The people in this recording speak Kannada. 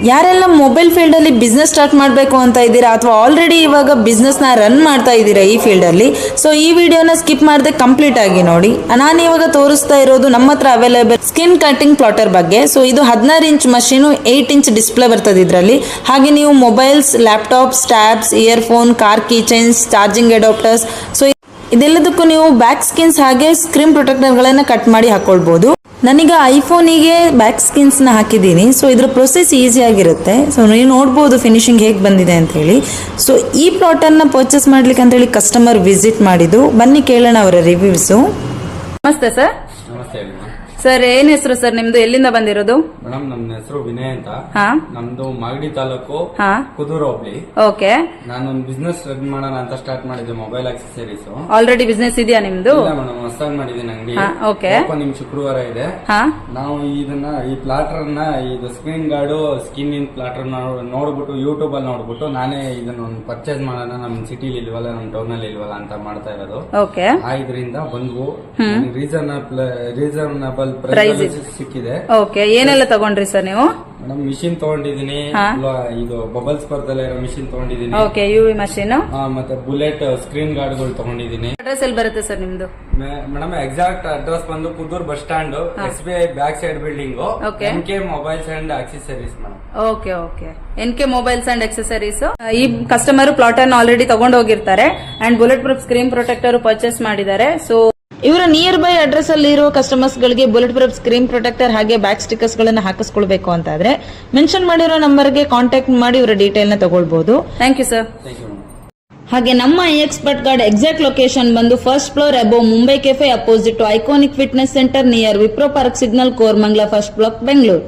ಯಾರೆಲ್ಲ ಮೊಬೈಲ್ ಫೀಲ್ಡಲ್ಲಿ ಬಿಸ್ನೆಸ್ ಸ್ಟಾರ್ಟ್ ಮಾಡಬೇಕು ಅಂತ ಇದ್ದೀರಾ ಅಥವಾ ಆಲ್ರೆಡಿ ಇವಾಗ ಬಿಸ್ನೆಸ್ನ ರನ್ ಮಾಡ್ತಾ ಇದ್ದೀರಾ ಈ ಫೀಲ್ಡಲ್ಲಿ, ಸೊ ಈ ವಿಡಿಯೋನ ಸ್ಕಿಪ್ ಮಾಡದೆ ಕಂಪ್ಲೀಟ್ ಆಗಿ ನೋಡಿ. ನಾನು ಇವಾಗ ತೋರಿಸ್ತಾ ಇರೋದು ನಮ್ಮ ಹತ್ರ ಅವೈಲೇಬಲ್ ಸ್ಕಿನ್ ಕಟಿಂಗ್ ಪ್ಲಾಟರ್ ಬಗ್ಗೆ. ಸೊ ಇದು 16 ಇಂಚ್ ಮಷೀನು, 8 ಇಂಚ್ ಡಿಸ್ಪ್ಲೇ ಬರ್ತದೆ ಇದರಲ್ಲಿ. ಹಾಗೆ ನೀವು mobiles, laptops, tabs, earphone, car keychains, charging adapters, so ಇದೆಲ್ಲದಕ್ಕೂ ನೀವು ಬ್ಯಾಕ್ ಸ್ಕಿನ್ಸ್ ಹಾಗೆ ಸ್ಕ್ರೀನ್ ಪ್ರೊಟೆಕ್ಟರ್ಗಳನ್ನು ಕಟ್ ಮಾಡಿ ಹಾಕೊಳ್ಬೋದು. ನಾನೀಗ ಐಫೋನಿಗೆ ಬ್ಯಾಕ್ ಸ್ಕಿನ್ಸ್ನ ಹಾಕಿದ್ದೀನಿ. ಸೊ ಇದ್ರ ಪ್ರೊಸೆಸ್ ಈಸಿ ಆಗಿರುತ್ತೆ. ಸೊ ನೀವು ನೋಡ್ಬೋದು ಫಿನಿಶಿಂಗ್ ಹೇಗೆ ಬಂದಿದೆ ಅಂತ ಹೇಳಿ. ಸೊ ಈ ಪ್ಲಾಟನ್ನು ಪರ್ಚೇಸ್ ಮಾಡ್ಲಿಕ್ಕೆ ಅಂತೇಳಿ ಕಸ್ಟಮರ್ ವಿಸಿಟ್ ಮಾಡಿದ್ದು. ಬನ್ನಿ ಕೇಳೋಣ ಅವರ ರಿವ್ಯೂಸು. ನಮಸ್ತೆ ಸರ್. ನಮಸ್ತೆ ಹೇಳಿ ಮೇಡಮ್. ಸರ್ ಏನ್ ಹೆಸರು ಸರ್ ನಿಮ್ದು, ಎಲ್ಲಿಂದ ಬಂದಿರೋದು? ಮೇಡಮ್ ನಮ್ಮ ಹೆಸರು ವಿನಯ್ ಅಂತ. ಹಾ. ನಮ್ದು ಮಾಗಡಿ ತಾಲೂಕು, ಹಾ. ಕುದೂರು ಹೋಬ್ಳಿ. ಓಕೆ. ನಾನೊಂದು ಬಿಸ್ನೆಸ್ ರನ್ ಮಾಡೋಣ ಅಂತ ಸ್ಟಾರ್ಟ್ ಮಾಡಿದ್ದೆ, ಮೊಬೈಲ್ ಆಕ್ಸೆಸರೀಸ್. ಆಲ್ರೆಡಿ ಬಿಸ್ನೆಸ್ ಇದೆಯಾ ನಿಮ್ದು? ಇಲ್ಲ ಮೇಡಮ್, ಹೊಸದಾಗಿ ಮಾಡಿದ್ದೀನಿ ಅಂಗಡಿ. ಓಕೆ. ನಿಮ್ ಶುಕ್ರವಾರ ಇದೆ. ಹಾ. ನಾವು ಈ ಪ್ಲಾಟರ್ ನ, ಇದು ಸ್ಕ್ರೀನ್ ಗಾರ್ಡು, ಸ್ಕಿನ್ ಇನ್ ಪ್ಲಾಟರ್ ನೋಡ್ಬಿಟ್ಟು ಯೂಟ್ಯೂಬ್ ಅಲ್ಲಿ ನೋಡ್ಬಿಟ್ಟು ನಾನೇ ಇದನ್ನ ಪರ್ಚೇಸ್ ಮಾಡೋಣ, ನಮ್ ಸಿಟಿಲಿ ಇಲ್ವಲ್ಲ, ನಮ್ ಟೌನ್ ಅಲ್ಲಿ ಇಲ್ವಲ್ಲ ಅಂತ ಮಾಡ್ತಾ ಇರೋದು. ಓಕೆ. ಇದರಿಂದ ಬಂದ್ವು ರೀಸನಬಲ್ ಪ್ರೈಸ್ ಸಿಕ್ಕಿದೆ. ಓಕೆ. ಏನೆಲ್ಲ ತಗೊಂಡ್ರಿ ಸರ್ ನೀವು? ಮೇಡಮ್ ಮಿಷಿನ್ ತಗೊಂಡಿದ್ದೀನಿ, ಇದು ಬಬಲ್ಸ್ ಬರ್ತಲ್ಲ ಇರೋ ಮಿಷಿನ್ ತಗೊಂಡಿದ್ದೀನಿ. ಓಕೆ. ಯುವಿ ಮಷೀನ್, ಮತ್ತೆ ಬುಲೆಟ್ ಸ್ಕ್ರೀನ್ ಗಾರ್ಡ್ಗಳು ತಗೊಂಡಿದ್ದೀನಿ. ಅಡ್ರೆಸ್ ಎಲ್ಲಿ ಬರುತ್ತೆ ಸರ್ ನಿಮ್ದು? ಮೇಡಮ್ ಎಕ್ಸಾಕ್ಟ್ ಅಡ್ರೆಸ್ ಬಂದು Kudur bus stand, SBI back side building, NK mobiles and accessories madam. Okay. Okay. NK mobiles and accessories. ಈ ಕಸ್ಟಮರ್ ಪ್ಲಾಟ್ ಅನ್ನು ಆಲ್ರೆಡಿ ತಗೊಂಡು ಹೋಗಿರ್ತಾರೆ and bulletproof screen protector purchase ಮಾಡಿದ್ದಾರೆ. ಸೊ ಇವರ ನಿಯರ್ ಬೈ ಅಡ್ರೆಸ್ ಅಲ್ಲಿ ಇರುವ ಕಸ್ಟಮರ್ಸ್ ಗಳಿಗೆ ಬುಲೆಟ್ ಪ್ರೂಫ್ ಸ್ಕ್ರೀನ್ ಪ್ರೊಟೆಕ್ಟರ್ ಹಾಗೆ ಬ್ಯಾಕ್ ಸ್ಟಿಕರ್ಸ್ ಗಳನ್ನ ಹಾಕಿಸ್ಕೊಳ್ಬೇಕು ಅಂತಾದ್ರೆ ಮೆನ್ಷನ್ ಮಾಡಿರೋ ನಂಬರ್ಗೆ ಕಾಂಟ್ಯಾಕ್ಟ್ ಮಾಡಿ ಇವರ ಡೀಟೇಲ್ ನ ತಗೊಳ್ಬಹುದು. Thank you sir. ಹಾಗೆ ನಮ್ಮ ಎಕ್ಸ್ಪರ್ಟ್ ಕಾರ್ಡ್ ಎಕ್ಸಾಕ್ಟ್ ಲೊಕೇಶನ್ ಬಂದು first floor above Mumbai cafe, opposite to iconic fitness centre near Wipro park signal, Koramangala, first block, Bengaluru.